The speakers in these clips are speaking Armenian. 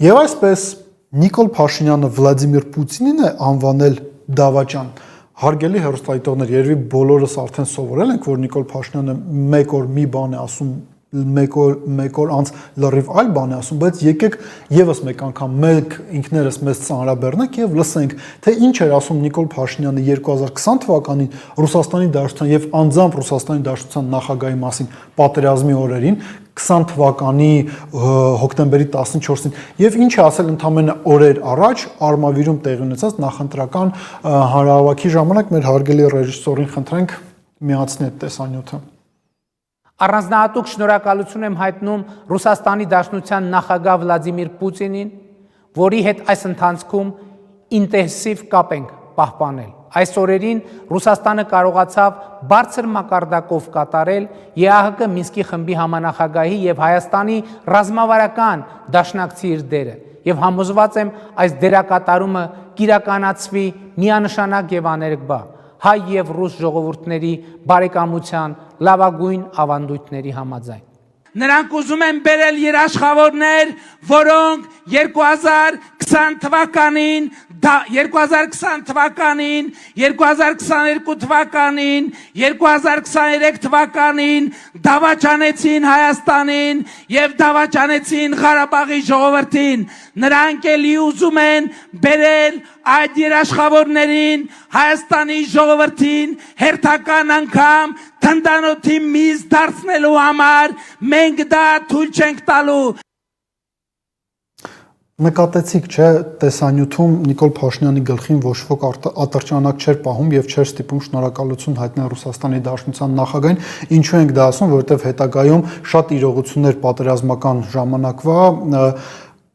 Եվ այսպես Նիկոլ Փաշինյանը Վլադիմիր Պուտինին է անվանել դավաճան։ Հարգելի հեռուստադիտողներ, երևի բոլորս արդեն սովորել ենք, որ Նիկոլ Փաշինյանը մեկ օր մի բան է ասում, մեկ օր անց լրիվ այլ բան է ասում, բայց եկեք եւս մեկ անգամ մենք ինքներս մեզ ծանրաբեռնենք եւ լսենք, թե ինչ էր ասում Նիկոլ Փաշինյանը 2020 թվականին Ռուսաստանի Դաշնության եւ անձամբ Ռուսաստանի Դաշնության նախագահի մասին պատերազմի օրերին, 20 թվականի հոկտեմբերի 14-ին եւ ինչ է ասել ընդամենը օրեր առաջ Արմավիրում տեղի ունեցած նախընտրական հանրահավաքի ժամանակ մեր հարգելի ռեժիսորին խնդրենք միացնի այդ տեսանյութը։ Առանձնահատուկ շնորհակալություն եմ հայտնում Ռուսաստանի Դաշնության նախագահ Վլադիմիր Պուտինին, որի հետ այս ընթացքում ինտենսիվ կապ ենք պահպանել։ Այս օրերին Ռուսաստանը կարողացավ բարձր մակարդակով կատարել ԵԱՀԿ Մինսկի խմբի համանախագահի եւ Հայաստանի ռազմավարական դաշնակցի իր դերը եւ համոզված եմ այս դերակատարումը կիրականացվի միանշանակ եւ աներկբա հայ եւ ռուս ժողովուրդների բարեկամության լավագույն ավանդույթների համաձայն։ Նրանք ուզում են բերել երաշխավորներ, որոնք 2020 թվականին, 2020 թվականին, 2022 թվականին, 2023 թվականին դավաճանեցին Հայաստանին եւ դավաճանեցին Ղարաբաղի ժողովրդին։ Նրանք էլի ուզում են բերել այդ երաշխավորներին Հայաստանի ժողովրդին հերթական անգամ թնդանոթի միզ դարձնելու համար մենք դա թույլ չենք տալու։ Նկատեցիք, չէ, տեսանյութում Նիկոլ Փաշինյանի գլխին ոչ ոք ատրճանակ չէր պահում եւ չէր ստիպում շնորհակալություն հայտնել Ռուսաստանի Դաշնության նախագահին, ինչու ենք դա ասում, որովհետեւ հետագայում շատ իրողություններ պատերազմական ժամանակվա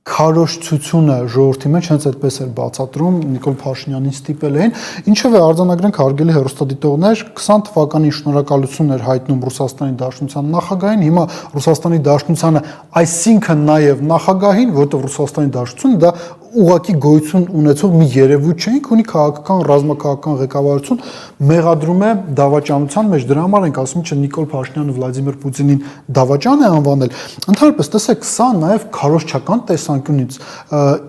քարոշչությունը ժողովրդի մեջ հենց այդպես էր բացատրում Նիկոլ Փաշինյանին ստիպել էին, ինչով է արձանագրենք հարգելի հեռուստադիտողներ, 20 թվականին շնորհակալություն էր հայտնում Ռուսաստանի Դաշնության նախագահին, հիմա Ռուսաստանի Դաշնությանը, այսինքն նաև նախագահին, որովհետև Ռուսաստանի Դաշնությունը դա ուղղակի գոյություն ունեցող մի երևույթ չէինք, ունի քաղաքական, ռազմաքաղաքական ղեկավարություն, մեղադրում է դավաճանության մեջ, դրա համար ենք ասում, չէ Նիկոլ Փաշինյանը Վլադիմիր Պուտինին դավաճան է անվանել։ Ընդհանրապես տեսեք, սա նաև քարոզչական տեսանկյունից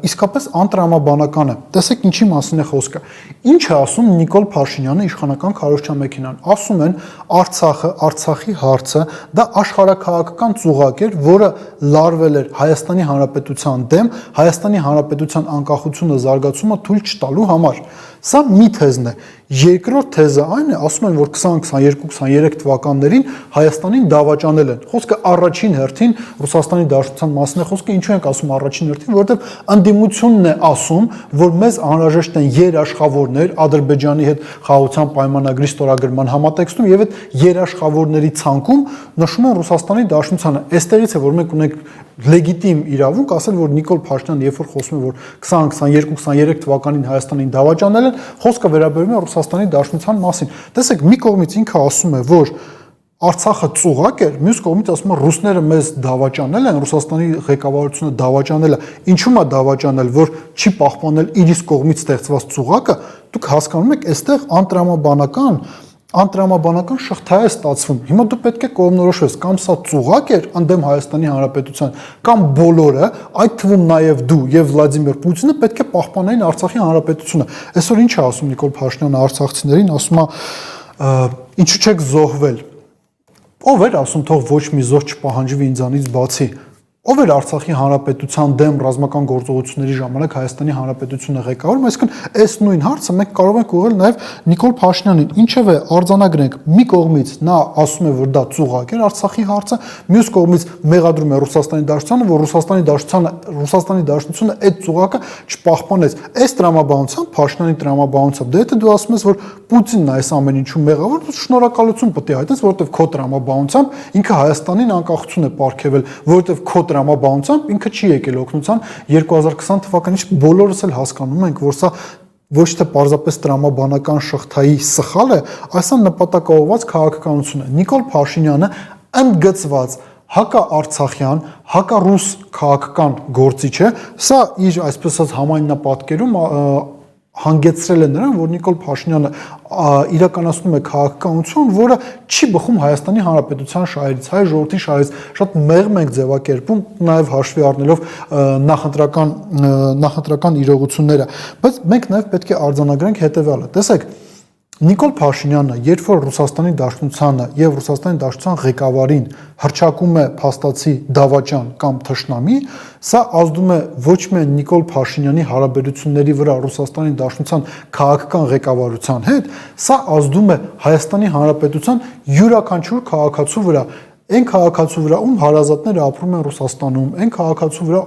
իսկապես անտրամաբանական է։ Տեսեք ինչի մասին է խոսքը։ Ինչ է ասում Նիկոլ Փաշինյանը իշխանական քարոզչամեքենան։ Ասում են Արցախը, Արցախի հարցը դա աշխարհաքաղաքական ծուղակ էր, որը լարվել էր Հայաստանի Հանրապետության դեմ, Հայաստանի Հանրապետության անկախությունը զարգացումը թույլ չտալու համար։ Սա մի թեզն է։ Երկրորդ թեզը այն է, ասում են, որ 2022-23 թվականներին Հայաստանին դավաճանել են։ Խոսքը առաջին հերթին Ռուսաստանի Դաշնության մասին է խոսքը, ինչու ենք ասում առաջին հերթին, որովհետև ընդդիմությունն է ասում, որ մեզ անհրաժեշտ են երաշխավորներ Ադրբեջանի հետ խաղաղության պայմանագրի ստորագրման համատեքստում եւ այդ երաշխավորների ցանկում նշում են Ռուսաստանի Դաշնությանը։ Այստեղից է, որ մենք ունենք լեգիտիմ իրավունք ասել, որ Նիկոլ Փաշինյանը երբ որ խոսում է, որ 2022-23 թվականին Հայաստանին դավաճանել են, խոսքը վերաբերում է Ռուսաստանի Դաշնության մասին։ Տեսեք, մի կողմից ինքը ասում է, որ Արցախը ծուղակ էր, մյուս կողմից ասում է ռուսները մեզ դավաճանել են, Ռուսաստանի ղեկավարությունը դավաճանել է։ Ինչու՞մ է դավաճանել, որ չի պահպանել իր իսկ կողմից ստեղծված ծուղակը։ Դուք հասկանում եք, այստեղ անտրամաբանական շղթա է ստացվում։ Հիմա դու պետք է կողմնորոշվես, կամ սա ծուղակ էր ընդդեմ Հայաստանի Հանրապետության, կամ բոլորը, այդ թվում նաև դու եւ Վլադիմիր Պուտինը պետք է պահպանեին Արցախի Հանրապետությունը։ Այսօր ինչ է ասում Նիկոլ Փաշինյանը արցախցիներին, ասում է ինչու՞ չեք զոհվել։ Ով էր ասում թող ոչ մի զոհ չպահանջվի ինձանից բացի։ Ով էր Արցախի Հանրապետության դեմ ռազմական գործողությունների ժամանակ Հայաստանի Հանրապետությունը ղեկավարում, այսինքն այս նույն հարցը մենք կարող ենք ուղղել նաև Նիկոլ Փաշինյանին, ինչև է արձանագրենք մի կողմից նա ասում է, որ դա ծուղակ էր Արցախի հարցը, մյուս կողմից մեղադրում է Ռուսաստանի Դաշնությանը, որ Ռուսաստանի Դաշնությունը այդ ծուղակը չպահպանեց։ Այս տրամաբանությամբ, Փաշինյանի տրամաբանությամբ, դե եթե դու ասում ես, որ Պուտինն է այս ամեն ինչու մեղավոր, դու շնորհակալություն պետք է հայտնես, որովհետև քո տրամաբանությամբ ինքը Հայաստանին անկախություն է պարգևել, որովհետև քո տրամաբանությամբ ինքը չի եկել օգնության 2020 թվականից բոլորս էլ հասկանում ենք, որ սա ոչ թե պարզապես տրամաբանական շղթայի սխալ է, այլ սա նպատակաուղղված քաղաքականություն է։ Նիկոլ Փաշինյանը ընդգծված հակաարցախյան, հակառուս քաղաքական գործիչ է, սա իր այսպես ասած համայնապատկերում հանգեցրել է նրան, որ Նիկոլ Փաշինյանը իրականացնում է քաղաքականություն, որը չի բխում Հայաստանի Հանրապետության շահերից, հայ ժողովրդի շահերից, շատ մեղմ ենք ձևակերպում, նաև հաշվի առնելով նախընտրական իրողությունները, բայց մենք նաև պետք է արձանագրենք հետևյալը, տեսեք, Նիկոլ Փաշինյանը, երբ որ Ռուսաստանի Դաշնությանը եւ Ռուսաստանի Դաշնության ղեկավարին հռչակում է փաստացի դավաճան կամ թշնամի, սա ազդում է ոչ միայն Նիկոլ Փաշինյանի հարաբերությունների վրա Ռուսաստանի Դաշնության քաղաքական ղեկավարության հետ, սա ազդում է Հայաստանի Հանրապետության յուրաքանչյուր քաղաքացու վրա, այն քաղաքացու վրա, ում հարազատները ապրում են Ռուսաստանում, այն քաղաքացու վրա,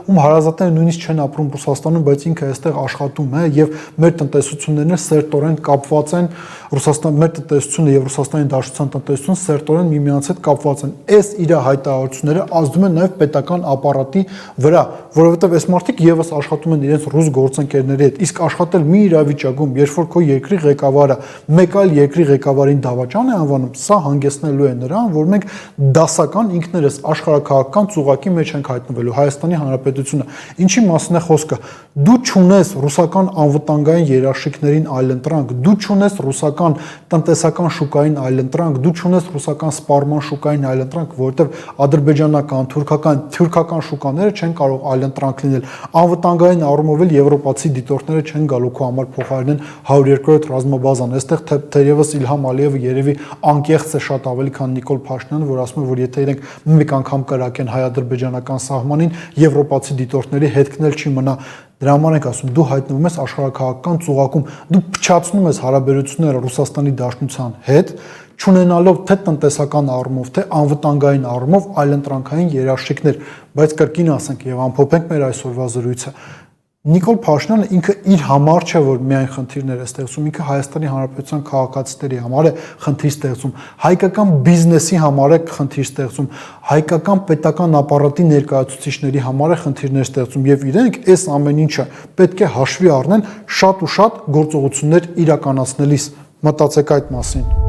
ում հարազատները նույնիսկ չեն ապրում Ռուսաստանում, բայց ինքը այստեղ աշխատում է եւ մեր տնտեսություններն սերտորեն կապված են Ռուսաստան, մեր տնտեսությունը եւ Ռուսաստանի Դաշնության տնտեսությունը սերտորեն միմյանց հետ կապված են։ Այս իր հայտարարությունները ազդում են նաեւ պետական ապարատի վրա, որովհետեւ այս մարդիկ եւս աշխատում են իրենց ռուս գործընկերների հետ, իսկ աշխատել մի իրավիճակում, երբ որ քո երկրի ղեկավարը մեկ այլ երկրի ղեկավարին դավաճան է անվանում, սա հանգեցնելու է նրան, որ մենք դասական ինքներս աշխարհաքաղաքական ծուղակի մեջ ենք հայտնվելու Հայաստանի Հանրապետությունը։ Ինչի մասին է խոսքը։ Դու չունես ռուսական անվտանգային երաշխիքներին այլընտրանք, դու չունես ռուսական տնտեսական շուկային այլընտրանք, դու չունես ռուսական սպառման շուկային այլընտրանք, որովհետև ադրբեջանական, թուրքական շուկաները չեն կարող այլընտրանք լինել։ Անվտանգային առումով էլ եվրոպացի դիտորդները չեն գալու քո համար փոխարինեն 102-րդ ռազմաբազան։ Այստեղ թերևս Իլհամ Ալիևը երևի անկեղծ է շատ ավելի, քան Նիկոլ Փաշինյանը, որ ասում է, որ եթե իրենք մեկ անգամ կրակեն հայ-ադրբեջանական սահմանին, եվրոպացի դիտորդների հետքն էլ չի մնա։ Դրա համար ենք ասում, դու հայտնվում ես աշխարհաքաղաքական ծուղակում, դու փչացնում ես հարաբերությունները Ռուսաստանի Դաշնության հետ, չունենալով թե տնտեսական առումով, թե անվտանգային առումով այլընտրանքային երաշխիքներ, բայց կրկին ասենք եւ ամփոփենք մեր այսօրվա զրույցը, Նիկոլ Փաշինյանը ինքը իր համար չէ, որ միայն խնդիրներ է ստեղծում, ինքը Հայաստանի Հանրապետության քաղաքացիների համար է խնդիր ստեղծում, հայկական բիզնեսի համար է խնդիր ստեղծում, հայկական պետական ապարատի ներկայացուցիչների համար է խնդիրներ ստեղծում եւ իրենք այս ամեն ինչը պետք է հաշվի առնեն շատ ու շատ գործողություններ իրականացնելիս։ Մտածեք այդ մասին։